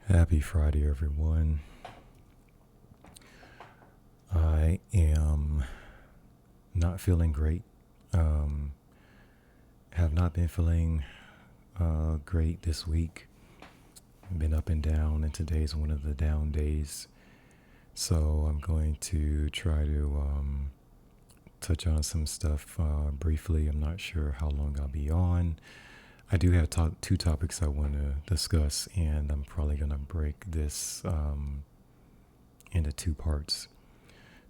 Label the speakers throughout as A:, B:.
A: Happy Friday, everyone. I am not feeling great. Um, have not been feeling great this week. Been up and down, and today's one of the down days. So I'm going to try to touch on some stuff briefly. I'm not sure how long I'll be on. I do have two topics I want to discuss, and I'm probably going to break this into two parts.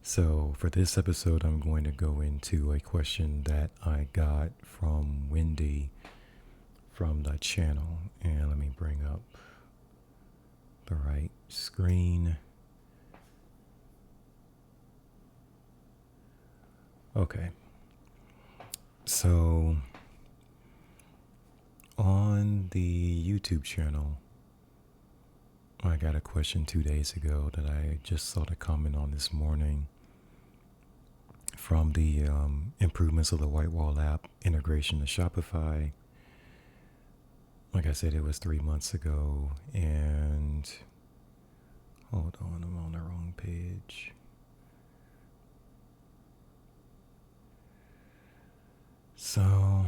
A: So, for this episode, I'm going to go into a question that I got from Wendy from the channel. And let me bring up the right screen. Okay. So, on the YouTube channel, I got a question 2 days ago that I just saw the comment on this morning from the improvements of the WhiteWall app integration to Shopify. Like I said, it was 3 months ago, and hold on, I'm on the wrong page. So,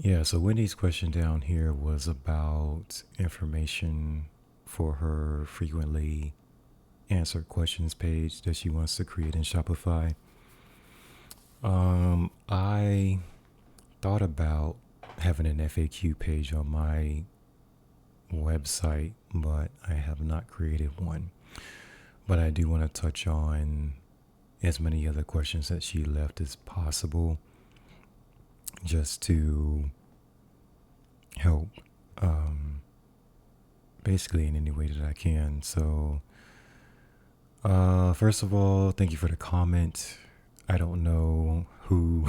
A: yeah, so Wendy's question down here was about information for her frequently answered questions page that she wants to create in Shopify. I thought about having an FAQ page on my website, but I have not created one. But I do want to touch on as many other questions that she left as possible, just to help basically in any way that I can. So first of all, thank you for the comment. I don't know who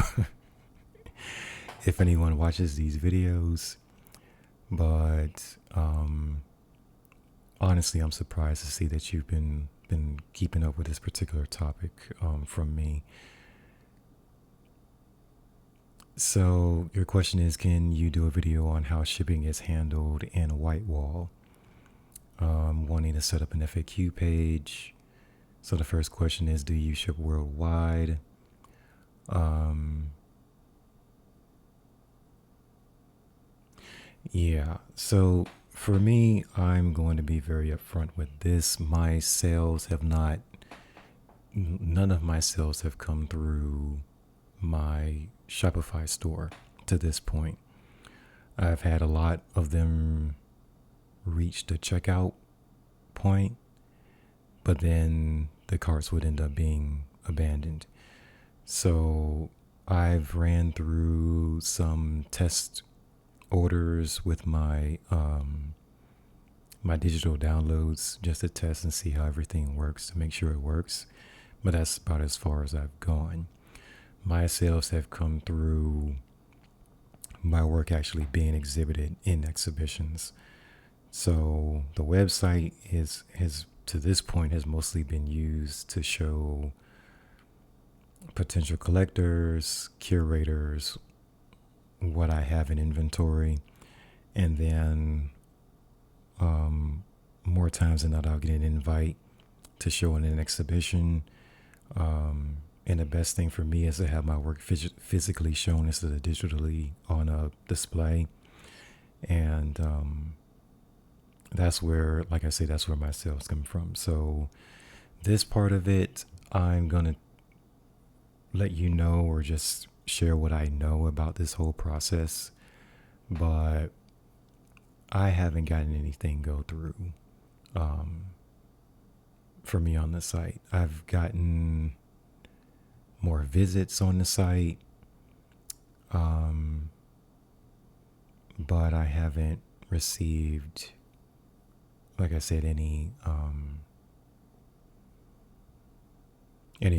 A: if anyone watches these videos, but honestly, I'm surprised to see that you've been keeping up with this particular topic from me. So your question is, can you do a video on how shipping is handled in WhiteWall? Wanting to set up an FAQ page. So the first question is, do you ship worldwide? Yeah. So for me, I'm going to be very upfront with this. None of my sales have come through my Shopify store to this point. I've had a lot of them reach the checkout point, but then the carts would end up being abandoned. So I've ran through some test orders with my my digital downloads just to test and see how everything works, to make sure it works. But that's about as far as I've gone. My sales have come through my work actually being exhibited in exhibitions. So the website has to this point has mostly been used to show potential collectors, curators, what I have in inventory, and then more times than not, I'll get an invite to show in an exhibition. And the best thing for me is to have my work physically shown instead of digitally on a display. And that's where, like I say, that's where my sales come from. So this part of it, I'm going to let you know or just share what I know about this whole process. But I haven't gotten anything go through for me on the site. I've gotten more visits on the site, but I haven't received, like I said, any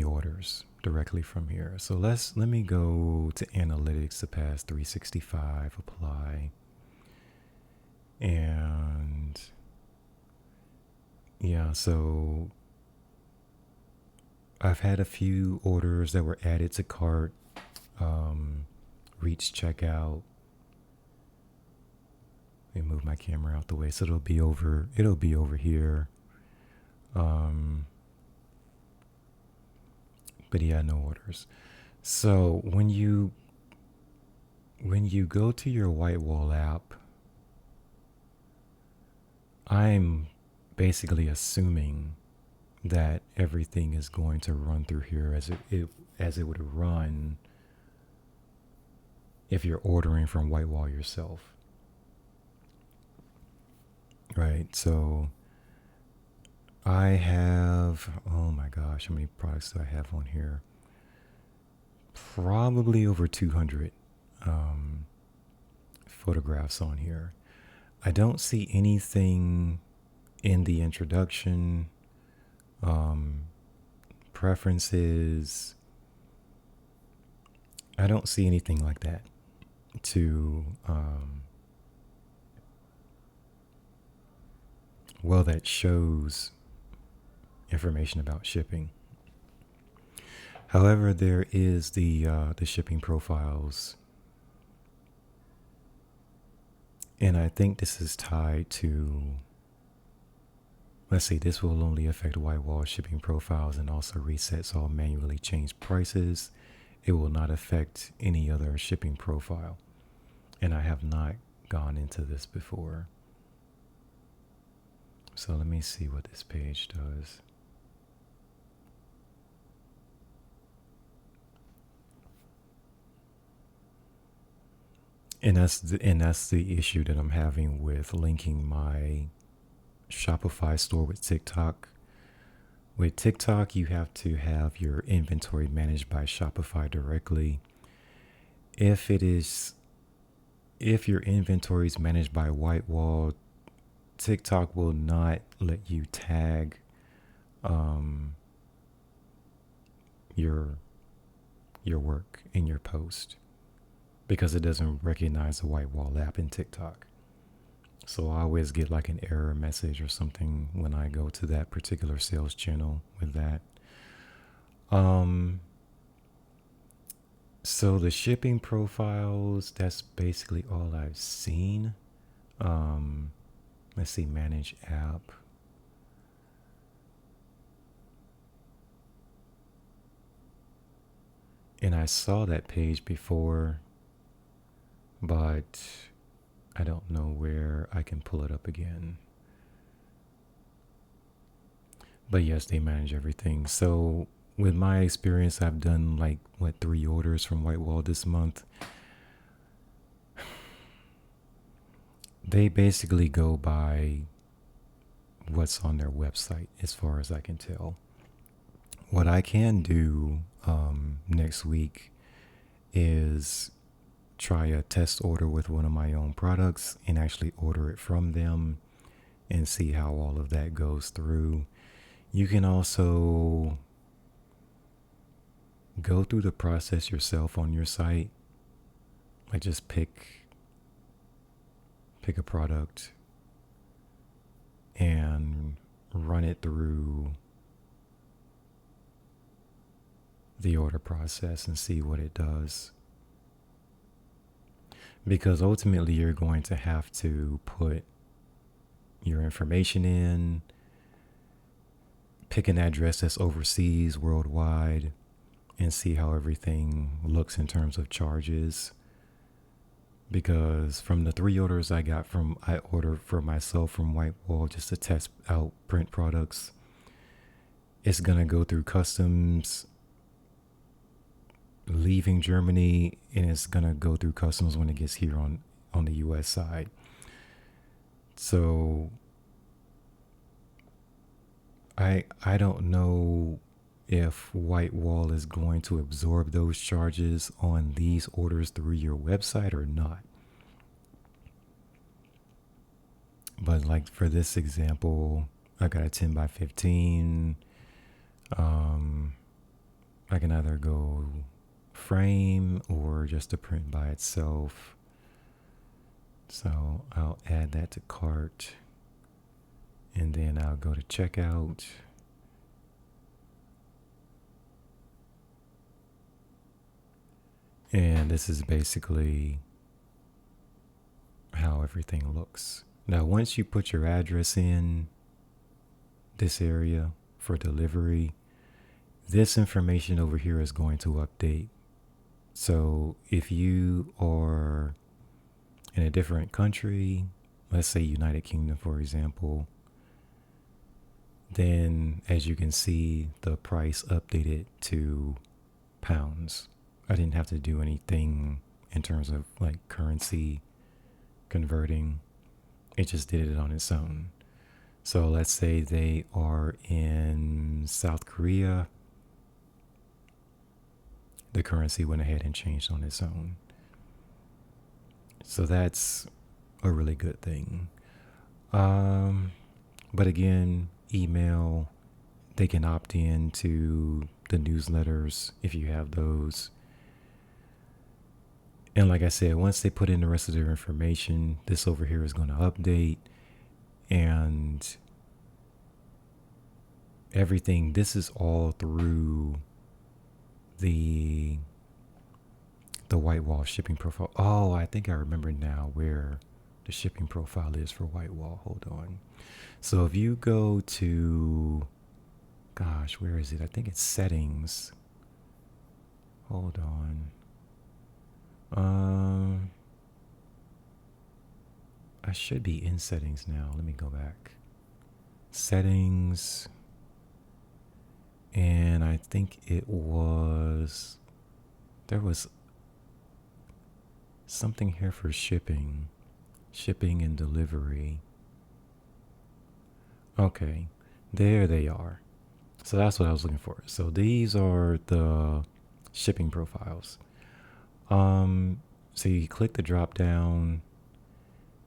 A: orders directly from here. So let me go to analytics, the past 365, apply, and yeah, so I've had a few orders that were added to cart, reached checkout, Let me move my camera out the way so it'll be over here. But yeah, no orders. So when you go to your WhiteWall app, I'm basically assuming that everything is going to run through here as it would run if you're ordering from WhiteWall yourself. Right. So I have, oh my gosh, how many products do I have on here? Probably over 200 photographs on here. I don't see anything in the introduction, preferences. I don't see anything like that to, that shows information about shipping. However, there is the shipping profiles, and I think this is tied to. Let's see, this will only affect WhiteWall shipping profiles and also resets all manually changed prices. It will not affect any other shipping profile. And I have not gone into this before. So let me see what this page does. And that's the issue that I'm having with linking my Shopify store with TikTok. With TikTok, you have to have your inventory managed by Shopify directly. If your inventory is managed by WhiteWall, TikTok will not let you tag your work in your post because it doesn't recognize the WhiteWall app in TikTok. So I always get like an error message or something when I go to that particular sales channel with that. So the shipping profiles, that's basically all I've seen. Let's see, manage app. And I saw that page before, but I don't know where I can pull it up again. But yes, they manage everything. So with my experience, I've done 3 orders from WhiteWall this month. They basically go by what's on their website as far as I can tell. What I can do next week is try a test order with one of my own products and actually order it from them and see how all of that goes through. You can also go through the process yourself on your site. Just pick a product and run it through the order process and see what it does. Because ultimately you're going to have to put your information in, pick an address that's overseas, worldwide, and see how everything looks in terms of charges. Because from the 3 orders I ordered for myself from WhiteWall just to test out print products, it's going to go through customs leaving Germany, and it's going to go through customs when it gets here on the US side. So I don't know if WhiteWall is going to absorb those charges on these orders through your website or not. But for this example, I got a 10 by 15. I can either go frame or just a print by itself. So I'll add that to cart, and then I'll go to checkout. And this is basically how how everything looks. Now, once you put your address in this area for delivery, this information over here is going to update. So if you are in a different country, let's say United Kingdom, for example, then as you can see, the price updated to pounds. I didn't have to do anything in terms of like currency converting. It just did it on its own. So let's say they are in South Korea. The currency went ahead and changed on its own. So that's a really good thing. But again, email, they can opt in to the newsletters if you have those. And like I said, once they put in the rest of their information, this over here is going to update, and everything, this is all through the WhiteWall shipping profile. Oh, I think I remember now where the shipping profile is for WhiteWall. Hold on. So if you go to, gosh, where is it? I think it's settings. Hold on. I should be in settings now. Let me go back. Settings. And I think there was something here for shipping and delivery. Okay, there they are. So that's what I was looking for. So these are the shipping profiles. So you click the drop down,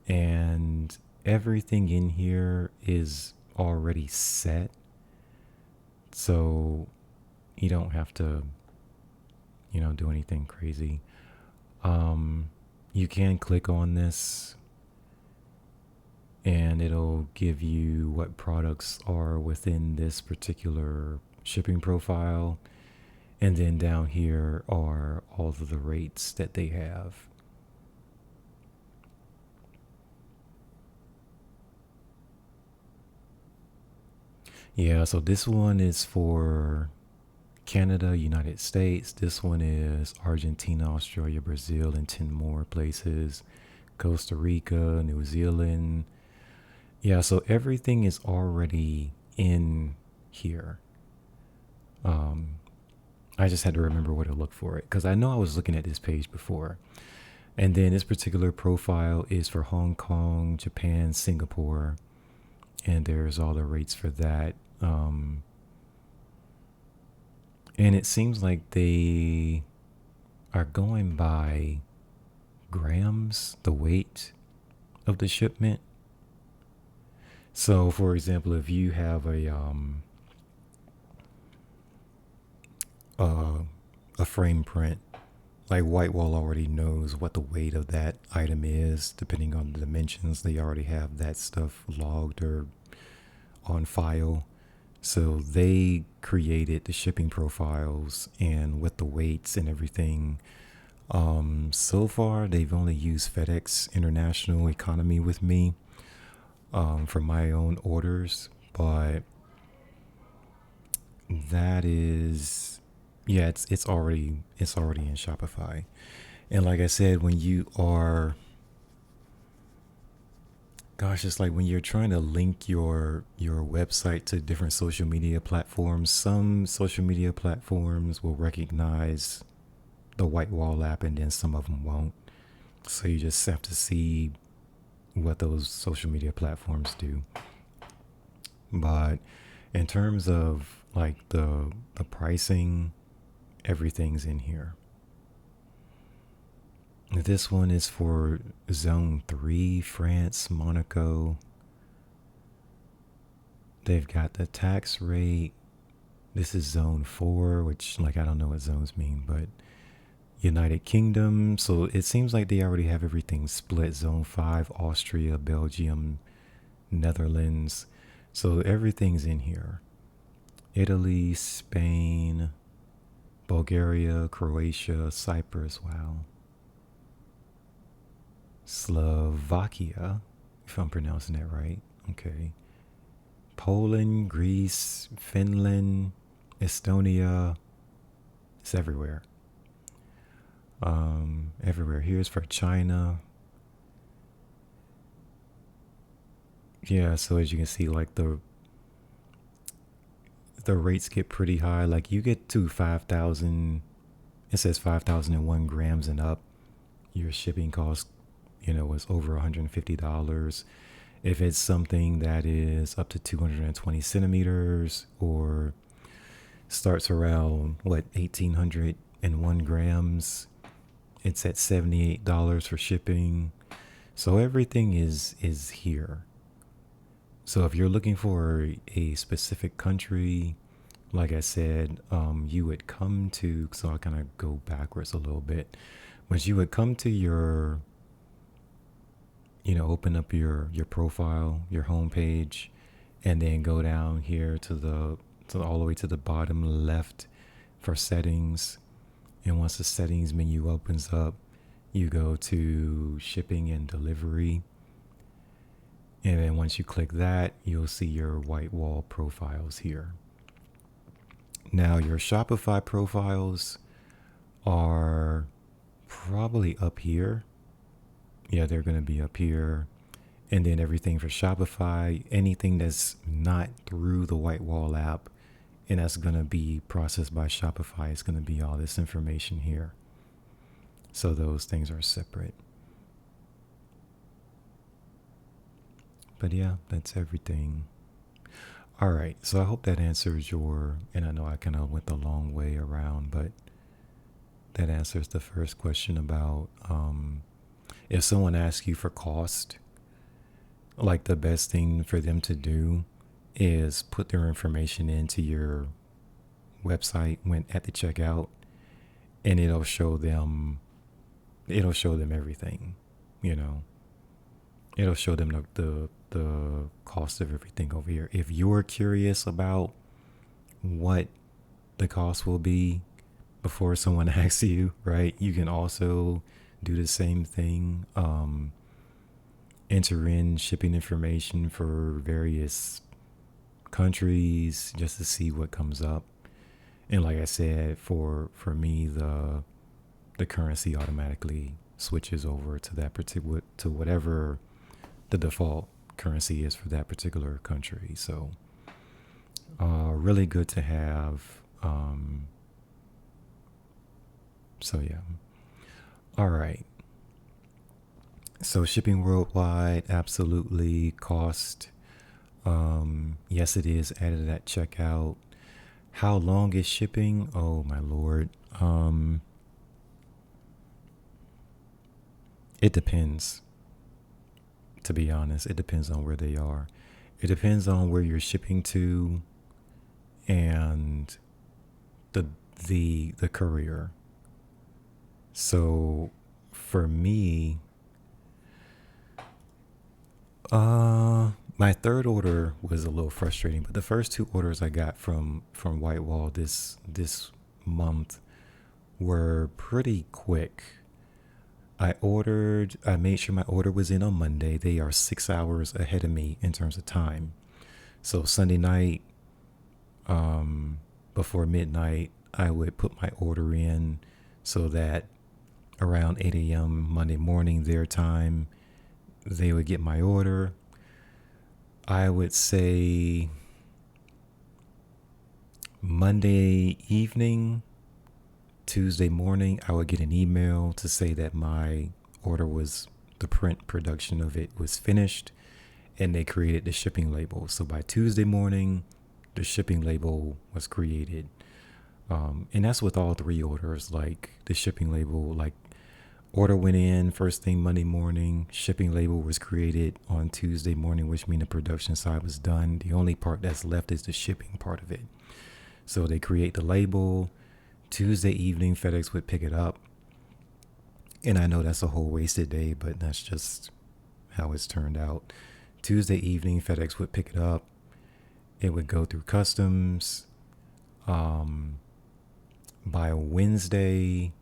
A: and everything in here is already set. So you don't have to, do anything crazy. You can click on this and it'll give you what products are within this particular shipping profile. And then down here are all of the rates that they have. Yeah, so this one is for Canada, United States. This one is Argentina, Australia, Brazil, and 10 more places. Costa Rica, New Zealand. Yeah, so everything is already in here. I just had to remember where to look for it because I know I was looking at this page before. And then this particular profile is for Hong Kong, Japan, Singapore, and there's all the rates for that. And it seems like they are going by grams, the weight of the shipment. So, for example, if you have a frame print, like WhiteWall already knows what the weight of that item is, depending on the dimensions. They already have that stuff logged or on file. So they created the shipping profiles and with the weights and everything. So far, they've only used FedEx International Economy with me for my own orders, but that is, yeah, it's already in Shopify. And like I said, when you are, gosh, it's like when you're trying to link your website to different social media platforms, some social media platforms will recognize the WhiteWall app and then some of them won't. So you just have to see what those social media platforms do. But in terms of like the pricing, everything's in here. This one is for Zone 3, France, Monaco. They've got the tax rate. This is Zone 4, which, like, I don't know what zones mean, but United Kingdom. So it seems like they already have everything split. Zone 5, Austria, Belgium, Netherlands. So everything's in here. Italy, Spain, Bulgaria, Croatia, Cyprus. Wow. Slovakia, if I'm pronouncing that right. Okay. Poland, Greece, Finland, Estonia. It's everywhere. Everywhere. Here's for China. Yeah, so as you can see, like the rates get pretty high. Like you get to 5,000. It says 5,001 grams and up. Your shipping cost, is over $150. If it's something that is up to 220 centimeters or starts around 1,801 grams, it's at $78 for shipping. So everything is here. So if you're looking for a specific country, like I said, you would come to, so I kind of go backwards a little bit, but you would come to your, open up your profile, your homepage, and then go down here to all the way to the bottom left for settings. And once the settings menu opens up, you go to shipping and delivery. And then once you click that, you'll see your WhiteWall profiles here. Now, your Shopify profiles are probably up here. Yeah, they're going to be up here. And then everything for Shopify, anything that's not through the WhiteWall app and that's going to be processed by Shopify, is going to be all this information here. So those things are separate. But yeah, that's everything. All right, so I hope that answers and I know I kind of went the long way around, but that answers the first question about if someone asks you for cost, like the best thing for them to do is put their information into your website when at the checkout, and it'll show them everything, it'll show them the cost of everything over here. If you're curious about what the cost will be before someone asks you, right, you can also do the same thing. Enter in shipping information for various countries just to see what comes up. And like I said, for me, the currency automatically switches over to that particular, to whatever the default currency is for that particular country. So really good to have. So yeah. All right. So shipping worldwide, absolutely. Cost, yes, it is added at checkout. How long is shipping? Oh my Lord. It depends. To be honest, it depends on where they are. It depends on where you're shipping to and the courier. So for me, my third order was a little frustrating, but the first two orders I got from WhiteWall this month were pretty quick. I made sure my order was in on Monday. They are 6 hours ahead of me in terms of time. So Sunday night, before midnight, I would put my order in so that around 8 a.m. Monday morning, their time, they would get my order. I would say Monday evening, Tuesday morning, I would get an email to say that my order the print production of it was finished, and they created the shipping label. So by Tuesday morning, the shipping label was created. And that's with all three orders, like the shipping label, like order went in first thing Monday morning, shipping label was created on Tuesday morning, which means the production side was done. The only part that's left is the shipping part of it. So they create the label. Tuesday evening, FedEx would pick it up. And I know that's a whole wasted day, but that's just how it's turned out. Tuesday evening, FedEx would pick it up. It would go through customs. By Wednesday,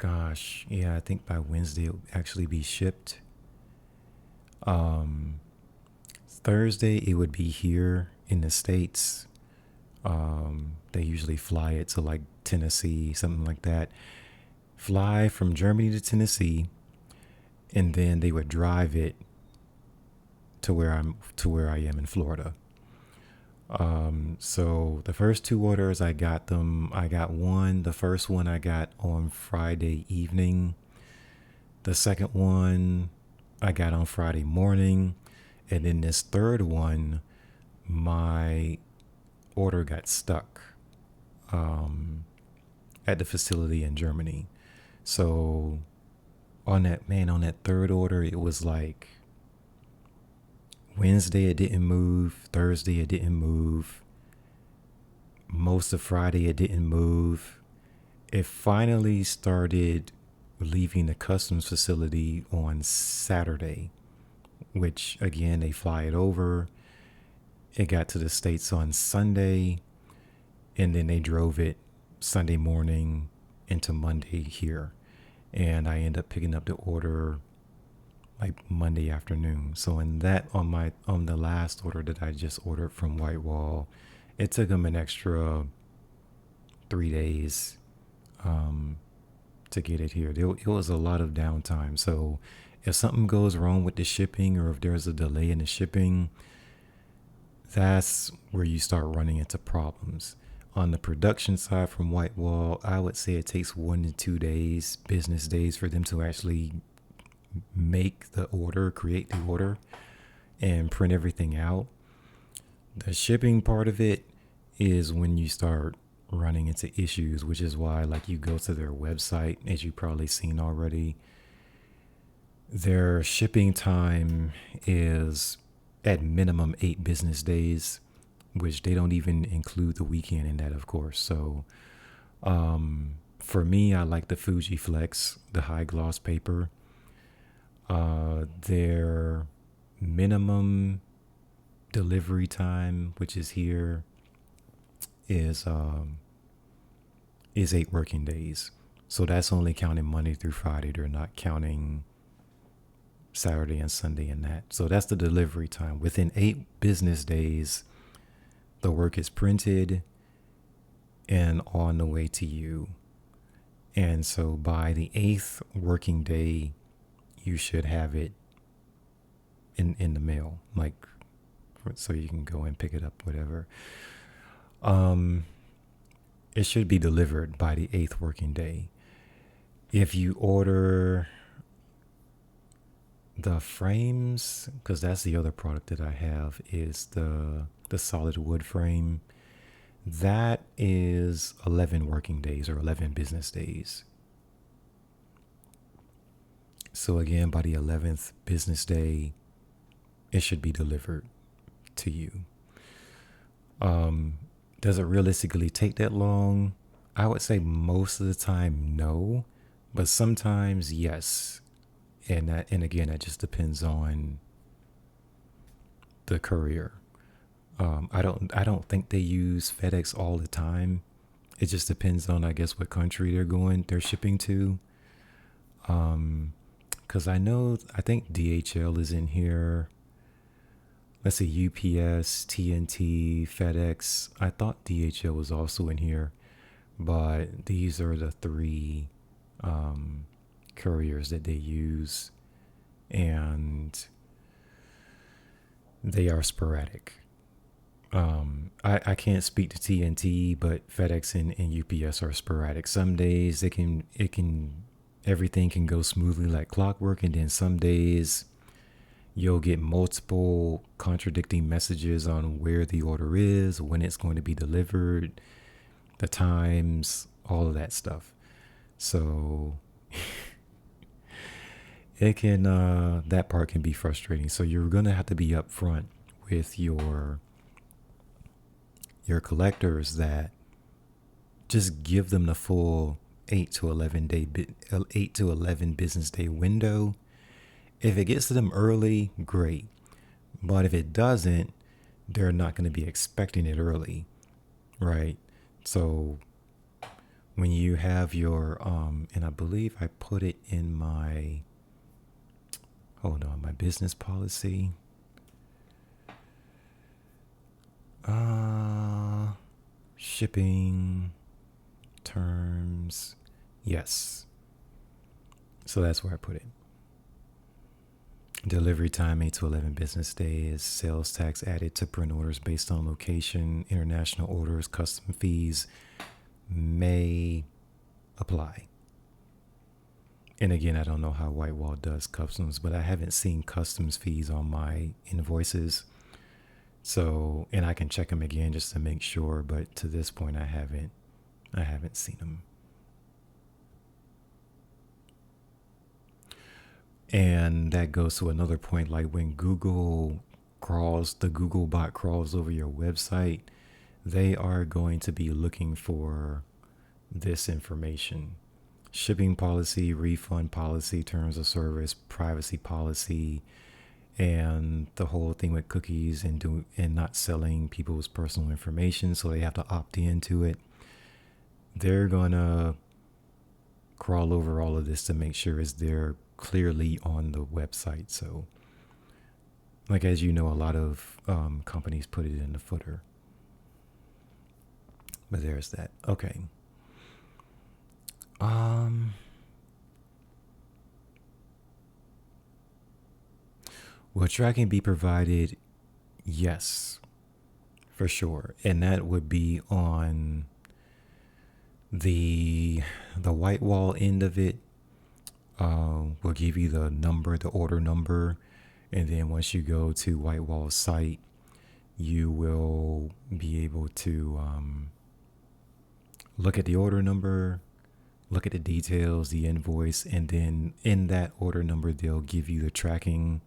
A: Gosh, yeah, I think by Wednesday it'll actually be shipped. Um, Thursday it would be here in the States. They usually fly it to like Tennessee, something like that. Fly from Germany to Tennessee, and then they would drive it to where I am in Florida. So the first two orders I got them. I got one. The first one I got on Friday evening. The second one I got on Friday morning, and then this third one, my order got stuck at the facility in Germany. So on that third order, it was like Wednesday it didn't move, Thursday it didn't move, most of Friday it didn't move. It finally started leaving the customs facility on Saturday, which again they fly it over. It got to the States on Sunday, and then they drove it Sunday morning into Monday here. And I end up picking up the order like Monday afternoon. So in that on the last order that I just ordered from WhiteWall, it took them an extra 3 days to get it here. It was a lot of downtime. So if something goes wrong with the shipping, or if there's a delay in the shipping, that's where you start running into problems. On the production side from WhiteWall, I would say it takes 1 to 2 days, business days, for them to actually make the order, create the order, and print everything out. The shipping part of it is when you start running into issues, which is why, like, you go to their website, as you've probably seen already, their shipping time is at minimum 8 business days, which they don't even include the weekend in that, of course. So for me, I like the Fuji Flex, the high gloss paper. Their minimum delivery time, which is here, is 8 working days. So that's only counting Monday through Friday. They're not counting Saturday and Sunday in that. So that's the delivery time. Within 8 business days, the work is printed and on the way to you. And so by the 8th working day, you should have it in the mail, like, so you can go and pick it up, whatever. It should be delivered by the 8th working day. If you order the frames, because that's the other product that I have, is the solid wood frame. That is 11 working days, or 11 business days. So again, by the 11th business day, it should be delivered to you. Does it realistically take that long? I would say most of the time, no, but sometimes yes. And again, that just depends on the courier. I don't think they use FedEx all the time. It just depends on, I guess, what country they're shipping to. Because I think DHL is in here. Let's see, UPS, TNT, FedEx. I thought DHL was also in here, but these are the 3 couriers that they use, and they are sporadic. I can't speak to TNT, but FedEx and UPS are sporadic. Some days everything can go smoothly like clockwork, and then some days you'll get multiple contradicting messages on where the order is, when it's going to be delivered, the times, all of that stuff. So that part can be frustrating. So you're going to have to be upfront with your collectors, that just give them the full 8 to 11 business day window. If it gets to them early, great. But if it doesn't, they're not going to be expecting it early, right? So when you have your and I believe I put it in my, hold on, my business policy. Shipping terms. Yes. So that's where I put it. Delivery time 8 to 11 business days. Sales tax added to print orders based on location. International orders, custom fees may apply. And again, I don't know how WhiteWall does customs, but I haven't seen customs fees on my invoices. So, and I can check them again just to make sure, but to this point, I haven't seen them. And that goes to another point, like when the Google bot crawls over your website, they are going to be looking for this information. Shipping policy, refund policy, terms of service, privacy policy, and the whole thing with cookies and not selling people's personal information, so they have to opt into it. They're gonna crawl over all of this to make sure it's there clearly on the website. So, like, as you know, a lot of companies put it in the footer. But there's that. Okay. Will tracking be provided? Yes, for sure. And that would be on the WhiteWall end of it. We'll give you the number, the order number, and then once you go to WhiteWall's site, you will be able to look at the order number, look at the details, the invoice, and then in that order number, they'll give you the tracking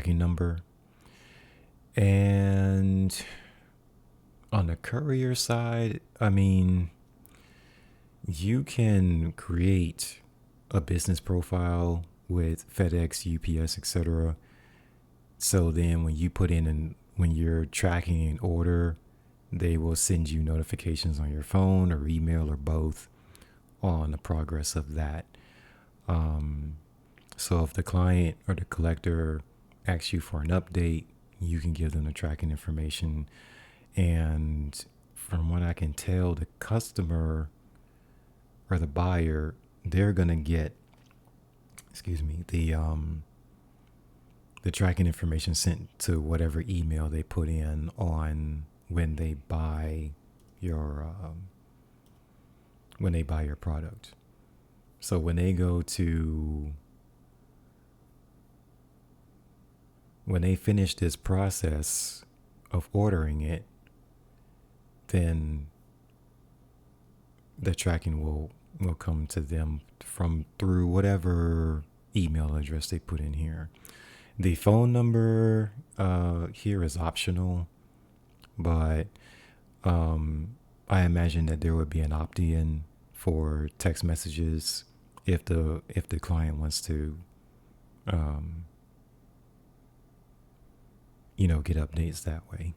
A: number. And on the courier side, I mean, you can create a business profile with FedEx, UPS, etc. So then when you put in and when you're tracking an order, they will send you notifications on your phone or email or both on the progress of that. So if the client or the collector asks you for an update, you can give them the tracking information. And from what I can tell, the customer or the buyer, they're going to get, the tracking information sent to whatever email they put in on when they buy your product. So when they finish this process of ordering it, then the tracking will come to them through whatever email address they put in here. The phone number here is optional, but I imagine that there would be an opt-in for text messages if the client wants to get updates that way.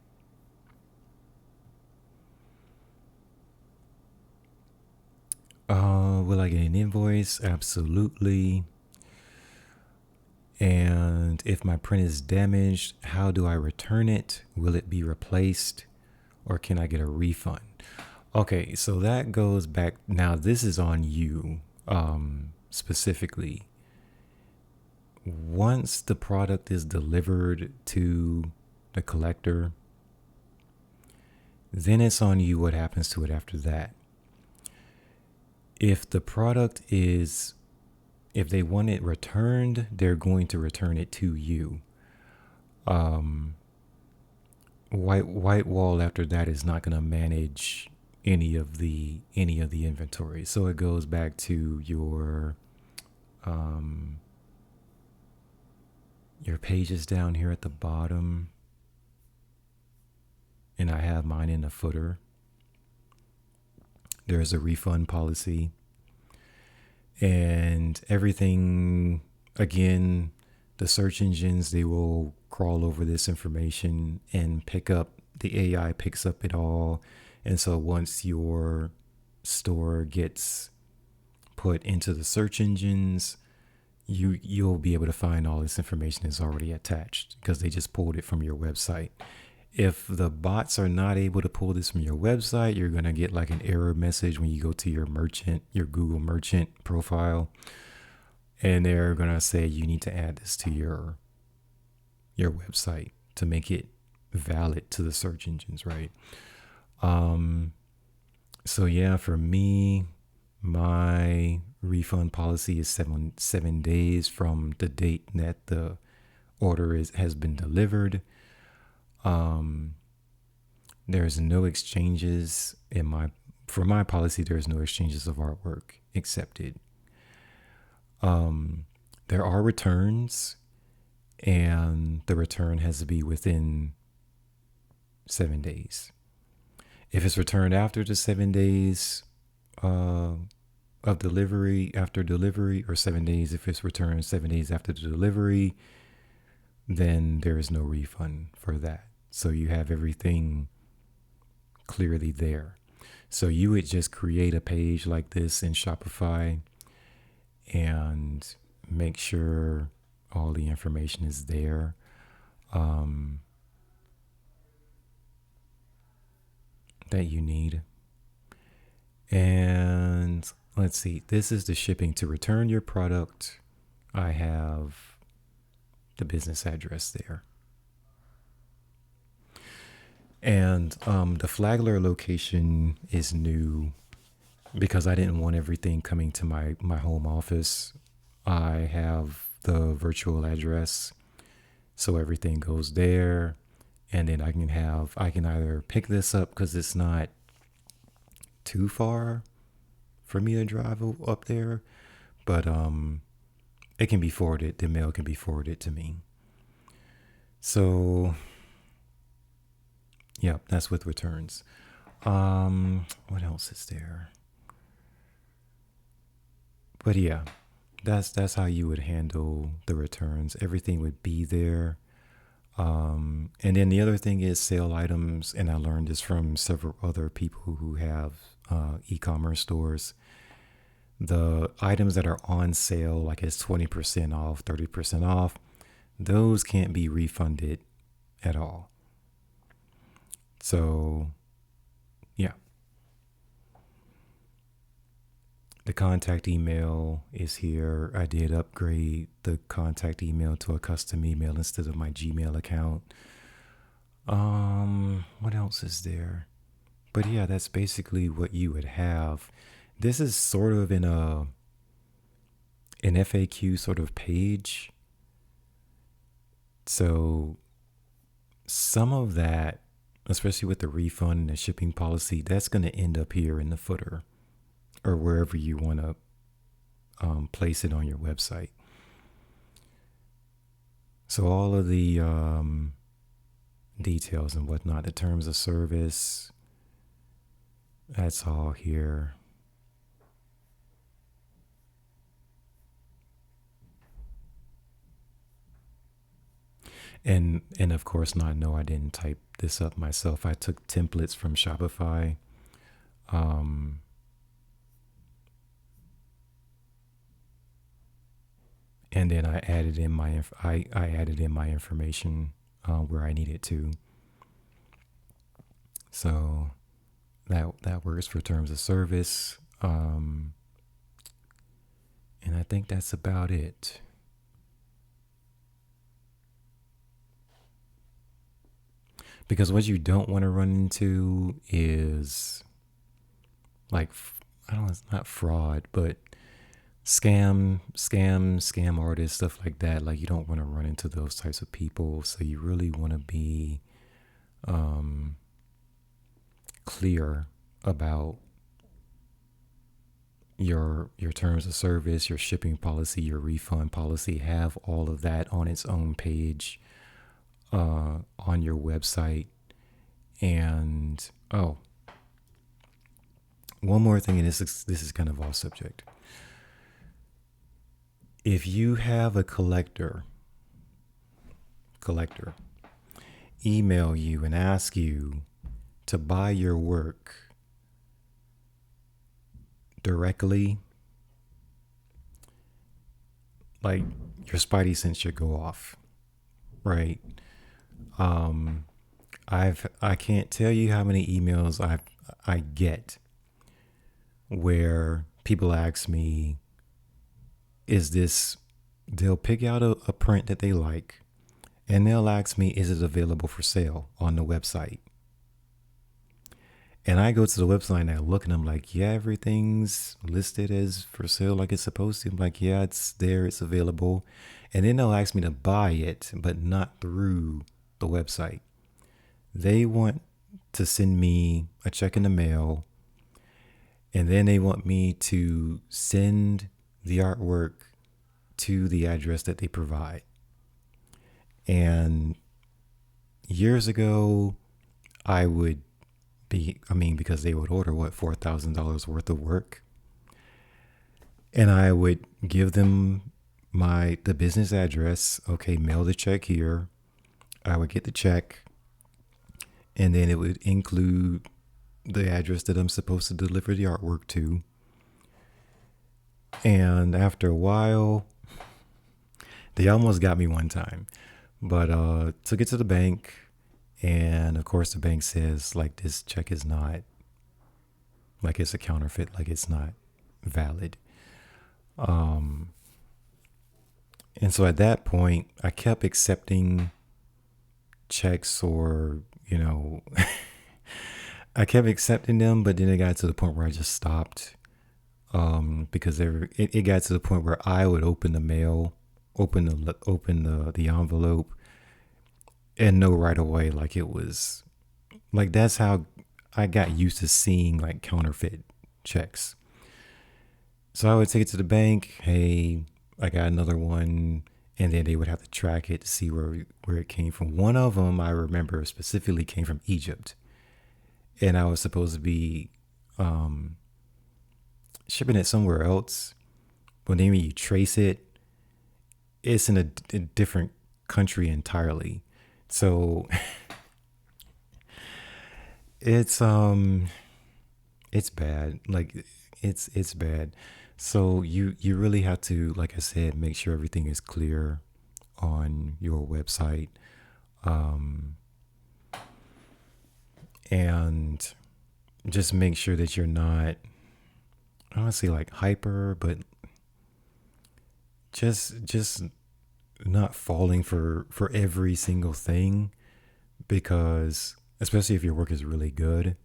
A: Will I get an invoice? Absolutely. And if my print is damaged, how do I return it? Will it be replaced, or can I get a refund? Okay, so that goes back. Now this is on you specifically. Once the product is delivered to the collector, then it's on you what happens to it after that. If the product if they want it returned, they're going to return it to you. WhiteWall after that is not going to manage any of the inventory. So it goes back to your pages down here at the bottom, and I have mine in the footer. There's a refund policy, and everything, again, the search engines, they will crawl over this information and the AI picks up it all And so once your store gets put into the search engines, you'll be able to find all this information is already attached because they just pulled it from your website. If the bots are not able to pull this from your website, you're going to get like an error message when you go to your Google merchant profile, and they're going to say you need to add this to your website to make it valid to the search engines, right? So yeah, for me, my refund policy is seven days from the date that the order has been delivered. There's no exchanges for my policy. There's no exchanges of artwork accepted. There are returns, and the return has to be within 7 days. If it's returned after the 7 days of delivery, after delivery, or 7 days, if it's returned 7 days after the delivery, then there is no refund for that. So you have everything clearly there. So you would just create a page like this in Shopify and make sure all the information is there. That you need. And let's see, this is the shipping. To return your product, I have the business address there. And the Flagler location is new because I didn't want everything coming to my home office. I have the virtual address, so everything goes there. And then I can either pick this up because it's not too far for me to drive up there, but it can be forwarded. The mail can be forwarded to me. So, yeah, that's with returns. What else is there? But yeah, that's how you would handle the returns. Everything would be there. And then the other thing is sale items, and I learned this from several other people who have e-commerce stores. The items that are on sale, like it's 20% off, 30% off, those can't be refunded at all. So, yeah. The contact email is here. I did upgrade the contact email to a custom email instead of my Gmail account. What else is there? But yeah, that's basically what you would have. This is sort of in an FAQ sort of page. So some of that, especially with the refund and the shipping policy, that's going to end up here in the footer or wherever you want to place it on your website. So all of the details and whatnot, the terms of service, that's all here. And of course, I didn't type this up myself. I took templates from Shopify. And then I added in my information where I needed to. So that works for terms of service. And I think that's about it. Because what you don't want to run into is like, I don't know, it's not fraud, but scam artists, stuff like that. Like, you don't want to run into those types of people. So you really want to be clear about your terms of service, your shipping policy, your refund policy. Have all of that on its own page on your website. And one more thing, and this is kind of off subject. If you have a collector email you and ask you to buy your work directly, like your spidey sense should go off, right? Um, I can't tell you how many emails I get where people ask me, is this, they'll pick out a print that they like and they'll ask me, is it available for sale on the website? And I go to the website and I look and I'm like, yeah, everything's listed as for sale like it's supposed to. I'm like, yeah, it's there, it's available. And then they'll ask me to buy it, but not through the website. They want to send me a check in the mail, and then they want me to send the artwork to the address that they provide. And years ago, because they would order $4,000 worth of work. And I would give them the business address. Okay, mail the check here. I would get the check. And then it would include the address that I'm supposed to deliver the artwork to. And after a while, they almost got me one time. But took it to the bank. And of course, the bank says, like, this check is not, like, it's a counterfeit, like, it's not valid. And so at that point, I kept accepting checks, or, I kept accepting them, but then it got to the point where I just stopped. Because it got to the point where I would open the mail, open the envelope, and know right away, like, it was, like, that's how I got used to seeing, like, counterfeit checks. So I would take it to the bank. Hey, I got another one. And then they would have to track it to see where it came from. One of them, I remember specifically, came from Egypt. And I was supposed to be shipping it somewhere else. But then when you trace it, it's in a different country entirely. So it's bad. Like, it's bad. So you really have to, like I said, make sure everything is clear on your website. And just make sure that you're not, I don't want to say like hyper, but just not falling for every single thing, because especially if your work is really good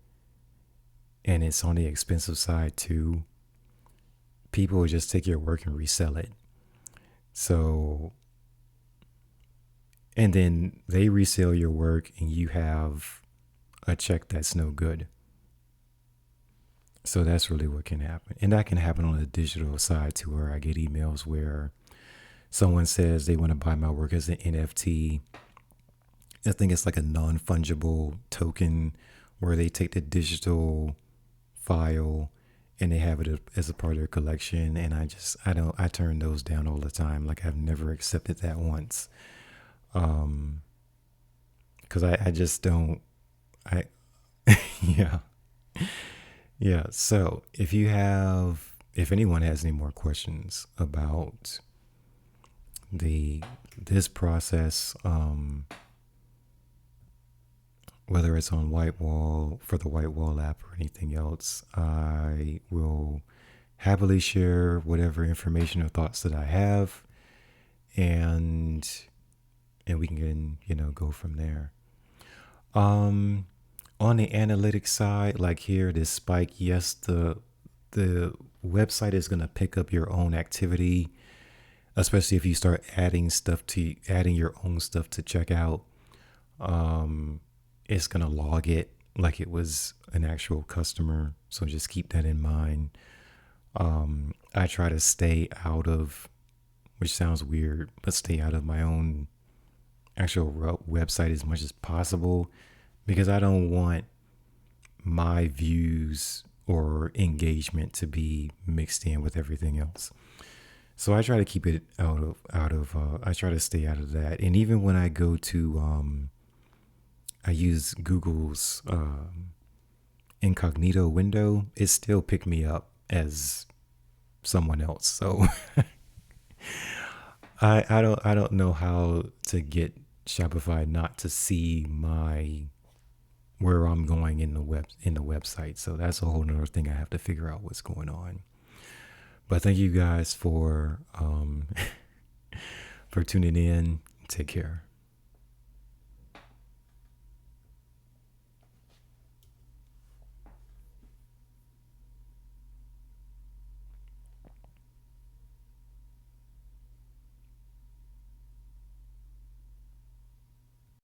A: and it's on the expensive side too, people will just take your work and resell it. So, and then they resell your work and you have a check that's no good. So that's really what can happen. And that can happen on the digital side too, where I get emails where someone says they want to buy my work as an NFT. I think it's like a non-fungible token where they take the digital file and they have it as a part of their collection. And I turn those down all the time. Like, I've never accepted that once. Cause I just don't, yeah. Yeah. So if anyone has any more questions about this process, whether it's on WhiteWall, for the WhiteWall app, or anything else, I will happily share whatever information or thoughts that I have, and we can go from there. On the analytics side, like here, this spike, yes, the website is going to pick up your own activity, especially if you start adding your own stuff to checkout. It's going to log it like it was an actual customer. So just keep that in mind. I try to stay out of, which sounds weird, but stay out of my own actual website as much as possible, because I don't want my views or engagement to be mixed in with everything else. So I try to keep it I try to stay out of that. And even when I go to I use Google's incognito window, it still picked me up as someone else. So I don't know how to get Shopify not to see my where I'm going in the website. So that's a whole nother thing I have to figure out what's going on. But thank you guys for for tuning in. Take care.